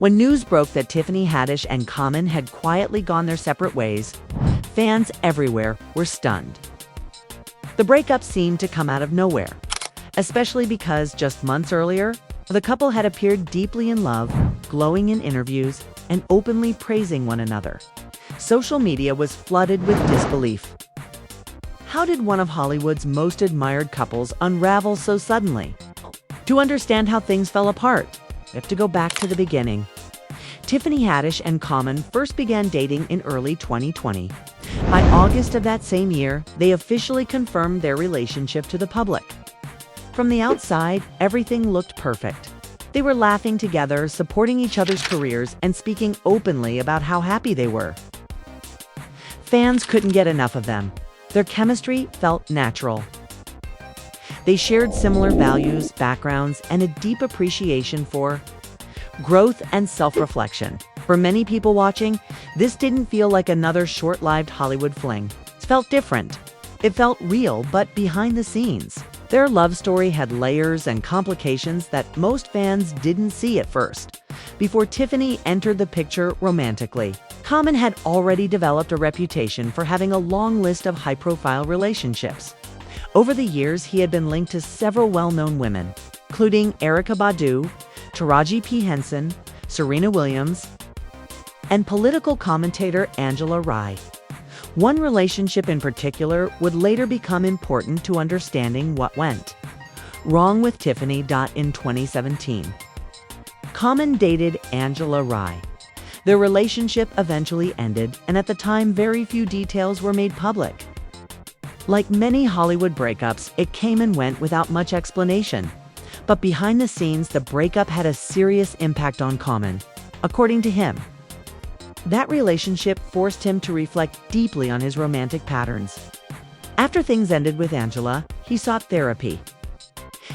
When news broke that Tiffany Haddish and Common had quietly gone their separate ways, fans everywhere were stunned. The breakup seemed to come out of nowhere, especially because just months earlier, the couple had appeared deeply in love, glowing in interviews, and openly praising one another. Social media was flooded with disbelief. How did one of Hollywood's most admired couples unravel so suddenly? To understand how things fell apart, we have to go back to the beginning. Tiffany Haddish and Common first began dating in early 2020. By August of that same year, they officially confirmed their relationship to the public. From the outside, everything looked perfect. They were laughing together, supporting each other's careers, and speaking openly about how happy they were. Fans couldn't get enough of them. Their chemistry felt natural. They shared similar values, backgrounds, and a deep appreciation for growth and self-reflection. For many people watching, this didn't feel like another short-lived Hollywood fling. It felt different. It felt real, but behind the scenes. Their love story had layers and complications that most fans didn't see at first. Before Tiffany entered the picture romantically, Common had already developed a reputation for having a long list of high-profile relationships. Over the years, he had been linked to several well-known women, including Erykah Badu, Taraji P. Henson, Serena Williams, and political commentator Angela Rye. One relationship in particular would later become important to understanding what went wrong with Tiffany. In 2017, Common dated Angela Rye. Their relationship eventually ended, and at the time, very few details were made public. Like many Hollywood breakups, it came and went without much explanation. But behind the scenes, the breakup had a serious impact on Common. According to him, that relationship forced him to reflect deeply on his romantic patterns. After things ended with Angela, he sought therapy.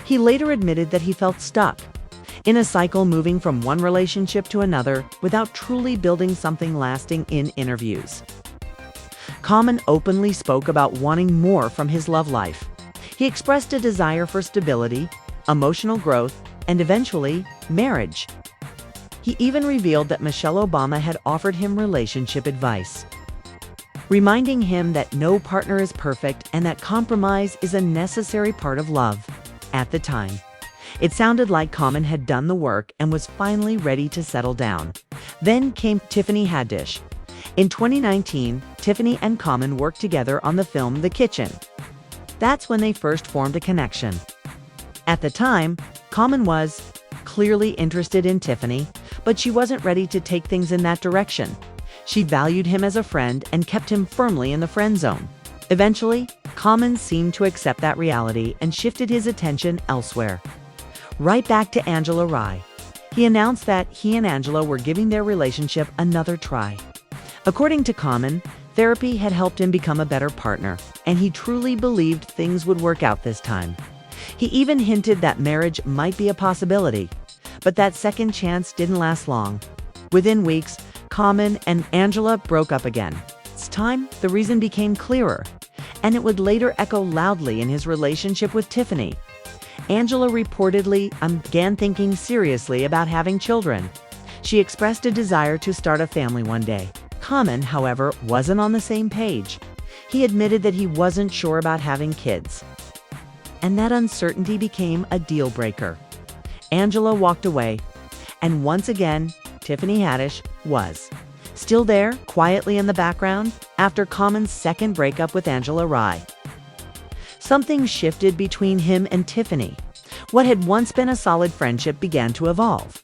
He later admitted that he felt stuck in a cycle, moving from one relationship to another without truly building something lasting. In interviews, Common openly spoke about wanting more from his love life. He expressed a desire for stability, emotional growth, and eventually, marriage. He even revealed that Michelle Obama had offered him relationship advice, reminding him that no partner is perfect and that compromise is a necessary part of love. At the time, it sounded like Common had done the work and was finally ready to settle down. Then came Tiffany Haddish. In 2019, Tiffany and Common worked together on the film The Kitchen. That's when they first formed a connection. At the time, Common was clearly interested in Tiffany, but she wasn't ready to take things in that direction. She valued him as a friend and kept him firmly in the friend zone. Eventually, Common seemed to accept that reality and shifted his attention elsewhere. Right back to Angela Rye. He announced that he and Angela were giving their relationship another try. According to Common, therapy had helped him become a better partner, and he truly believed things would work out this time. He even hinted that marriage might be a possibility, but that second chance didn't last long. Within weeks, Common and Angela broke up again. This time, the reason became clearer, and it would later echo loudly in his relationship with Tiffany. Angela reportedly began thinking seriously about having children. She expressed a desire to start a family one day. Common, however, wasn't on the same page. He admitted that he wasn't sure about having kids, and that uncertainty became a deal breaker. Angela walked away, and once again, Tiffany Haddish was still there, quietly in the background, after Common's second breakup with Angela Rye. Something shifted between him and Tiffany. What had once been a solid friendship began to evolve.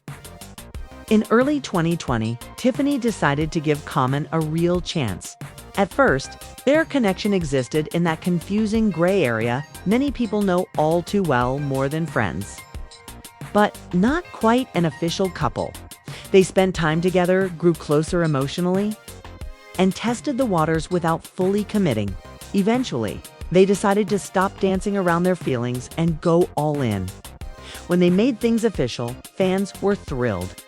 In early 2020, Tiffany decided to give Common a real chance. At first, their connection existed in that confusing gray area many people know all too well, more than friends, but not quite an official couple. They spent time together, grew closer emotionally, and tested the waters without fully committing. Eventually, they decided to stop dancing around their feelings and go all in. When they made things official, fans were thrilled.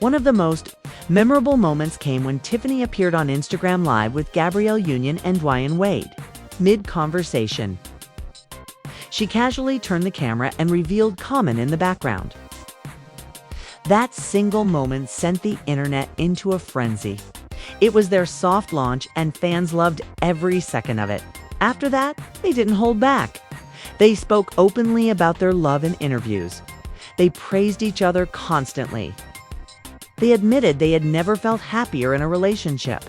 One of the most memorable moments came when Tiffany appeared on Instagram Live with Gabrielle Union and Dwayne Wade. Mid-conversation, she casually turned the camera and revealed Common in the background. That single moment sent the internet into a frenzy. It was their soft launch, and fans loved every second of it. After that, they didn't hold back. They spoke openly about their love in interviews. They praised each other constantly. They admitted they had never felt happier in a relationship.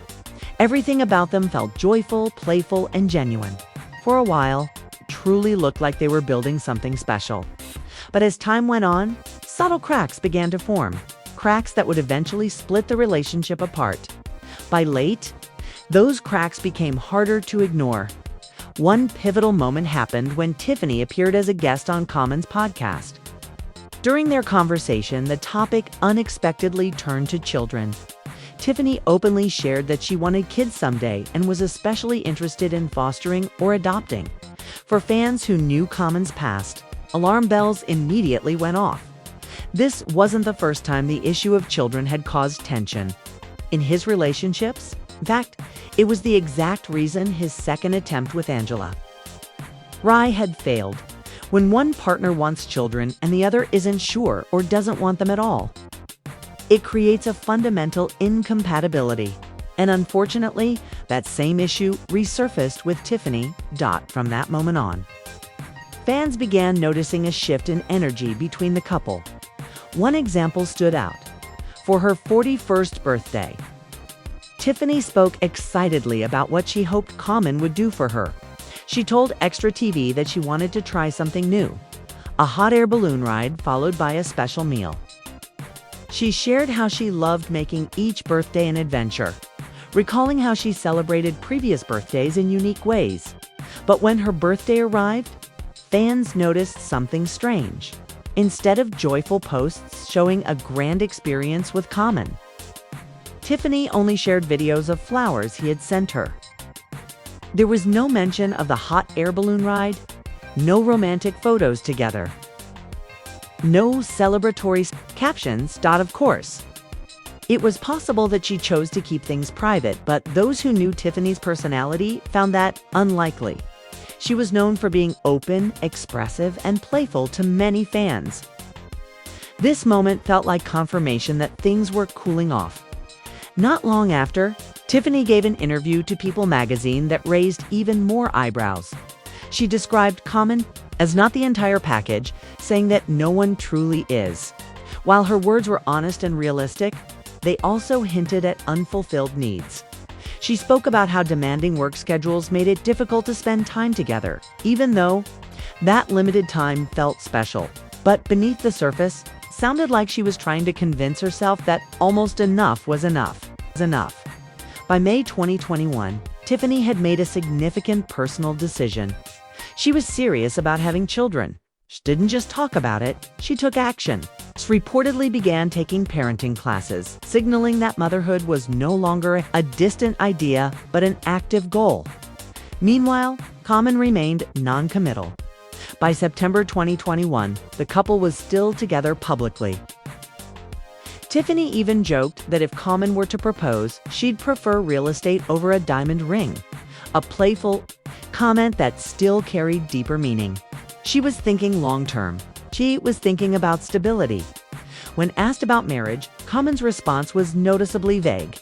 Everything about them felt joyful, playful, and genuine. For a while, it truly looked like they were building something special. But as time went on, subtle cracks began to form, cracks that would eventually split the relationship apart. By late, those cracks became harder to ignore. One pivotal moment happened when Tiffany appeared as a guest on Common's podcast. During their conversation, the topic unexpectedly turned to children. Tiffany openly shared that she wanted kids someday and was especially interested in fostering or adopting. For fans who knew Common's past, alarm bells immediately went off. This wasn't the first time the issue of children had caused tension. In his relationships, in fact, it was the exact reason his second attempt with Angela. Rye had failed. When one partner wants children and the other isn't sure or doesn't want them at all, it creates a fundamental incompatibility. And unfortunately, that same issue resurfaced with Tiffany. From that moment on, fans began noticing a shift in energy between the couple. One example stood out. For her 41st birthday, Tiffany spoke excitedly about what she hoped Common would do for her. She told Extra TV that she wanted to try something new, a hot air balloon ride followed by a special meal. She shared how she loved making each birthday an adventure, recalling how she celebrated previous birthdays in unique ways. But when her birthday arrived, fans noticed something strange. Instead of joyful posts showing a grand experience with Common, Tiffany only shared videos of flowers he had sent her. There was no mention of the hot air balloon ride, no romantic photos together, no celebratory captions. Of course, it was possible that she chose to keep things private, but those who knew Tiffany's personality found that unlikely. She was known for being open, expressive, and playful to many fans. This moment felt like confirmation that things were cooling off. Not long after, Tiffany gave an interview to People magazine that raised even more eyebrows. She described Common as not the entire package, saying that no one truly is. While her words were honest and realistic, they also hinted at unfulfilled needs. She spoke about how demanding work schedules made it difficult to spend time together, even though that limited time felt special. But beneath the surface, sounded like she was trying to convince herself that almost enough was enough. By May 2021, Tiffany had made a significant personal decision. She was serious about having children. She didn't just talk about it, she took action. She reportedly began taking parenting classes, signaling that motherhood was no longer a distant idea, but an active goal. Meanwhile, Common remained non-committal. By September 2021, the couple was still together publicly. Tiffany even joked that if Common were to propose, she'd prefer real estate over a diamond ring, a playful comment that still carried deeper meaning. She was thinking long-term. She was thinking about stability. When asked about marriage, Common's response was noticeably vague.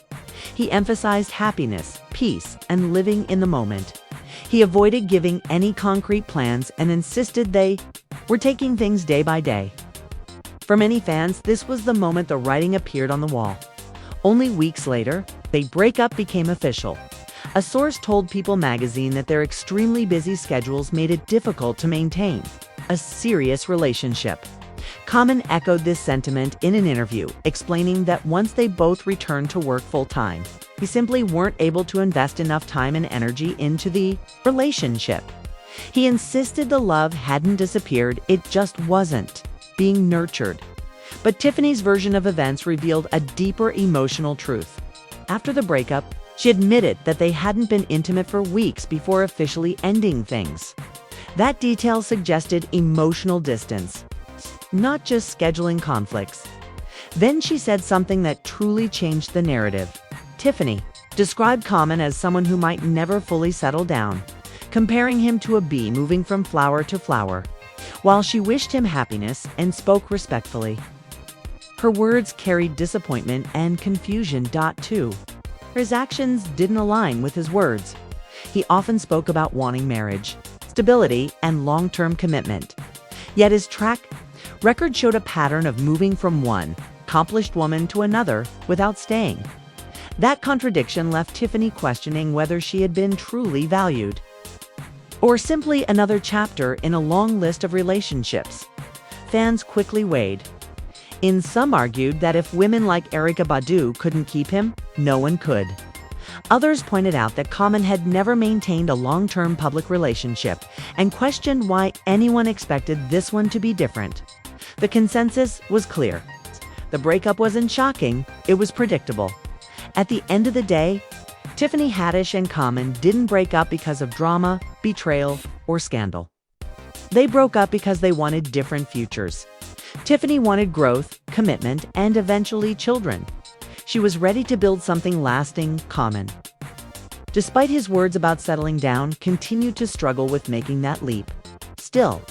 He emphasized happiness, peace, and living in the moment. He avoided giving any concrete plans and insisted they were taking things day by day. For many fans, this was the moment the writing appeared on the wall. Only weeks later, their breakup became official. A source told People magazine that their extremely busy schedules made it difficult to maintain a serious relationship. Common echoed this sentiment in an interview, explaining that once they both returned to work full-time, they simply weren't able to invest enough time and energy into the relationship. He insisted the love hadn't disappeared, it just wasn't being nurtured. But Tiffany's version of events revealed a deeper emotional truth. After the breakup, she admitted that they hadn't been intimate for weeks before officially ending things. That detail suggested emotional distance, not just scheduling conflicts. Then she said something that truly changed the narrative. Tiffany described Common as someone who might never fully settle down, comparing him to a bee moving from flower to flower. While she wished him happiness and spoke respectfully, Her words carried disappointment and confusion. Too. His actions didn't align with his words. He often spoke about wanting marriage, stability, and long-term commitment. Yet his track record showed a pattern of moving from one accomplished woman to another without staying. That contradiction left Tiffany questioning whether she had been truly valued, or simply another chapter in a long list of relationships. Fans quickly weighed in. Some argued that if women like Erykah Badu couldn't keep him, no one could. Others pointed out that Common had never maintained a long-term public relationship and questioned why anyone expected this one to be different. The consensus was clear. The breakup wasn't shocking, it was predictable. At the end of the day, Tiffany Haddish and Common didn't break up because of drama, betrayal, or scandal. They broke up because they wanted different futures. Tiffany wanted growth, commitment, and eventually children. She was ready to build something lasting. Common, despite his words about settling down, continued to struggle with making that leap. Still,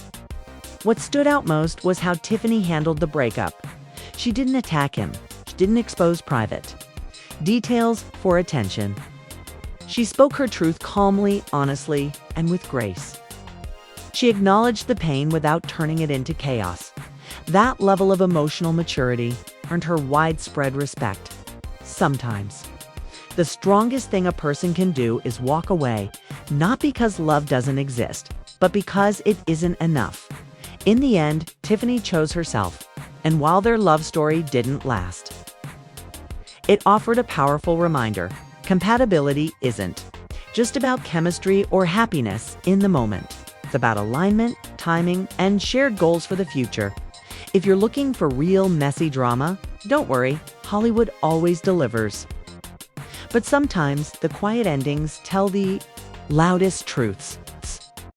what stood out most was how Tiffany handled the breakup. She didn't attack him. She didn't expose private details for attention. She spoke her truth calmly, honestly, and with grace. She acknowledged the pain without turning it into chaos. That level of emotional maturity earned her widespread respect. Sometimes, the strongest thing a person can do is walk away, not because love doesn't exist, but because it isn't enough. In the end, Tiffany chose herself, and while their love story didn't last, it offered a powerful reminder: compatibility isn't just about chemistry or happiness in the moment. It's about alignment, timing, and shared goals for the future. If you're looking for real messy drama, don't worry, Hollywood always delivers. But sometimes the quiet endings tell the loudest truths.